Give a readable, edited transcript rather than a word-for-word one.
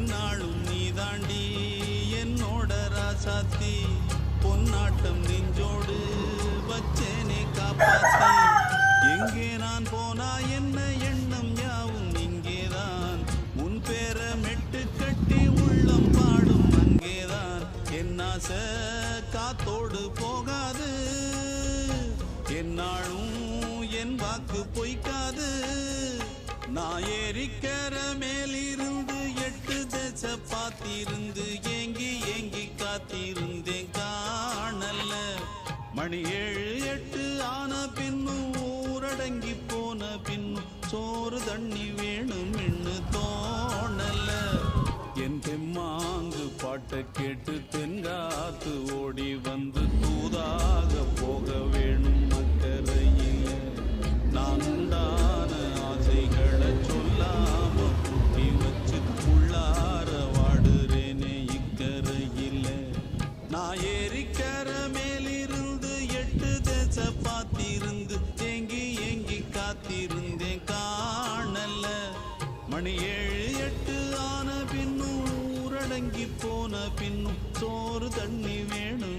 என்னாலும் நீ தாண்டி என்னோட ராசாத்தி பொன்னாட்டம் நெஞ்சோடு வச்சேனே காப்பாத்தி எங்கே நான் போனா என்ன எண்ணம் யாவும் இங்கேதான் உன் பேர மெட்டு கட்டி உள்ளம் பாடும் அங்கேதான் என்னாச காத்தோடு போகாது என்னாலும் என் வாக்கு பொய்க்காது நான் ஏறிக்கிற மேலிருந்து 8 தேச பார்த்திருந்து ஏங்கி ஏங்கி காத்திருந்தேன் காணல மணி 7 8 ஆன பின்னும் ஊரடங்கி போன பின்னும் சோறு தண்ணி வேணும் என்று தோணல என் தெம்மாங்கு பாட்டை கேட்டு தென்காத்து ஓடி வந்து தூதாக போக வேணும் அக்கறையில் நான் உண்டான ஆசைகளை சொல்லாம குட்டி வச்சு உள்ளார வாடுறேனே இக்கரையில் நான் ஏறிக்கிற மேலிருந்து 8 தேச பார்த்திருந்து ஏங்கி ஏங்கி காத்திருந்தேன் காணல மணி 7 8 ஆன பின்னும் ஊரடங்கி போன பின்னும் சோறு தண்ணி வேணும்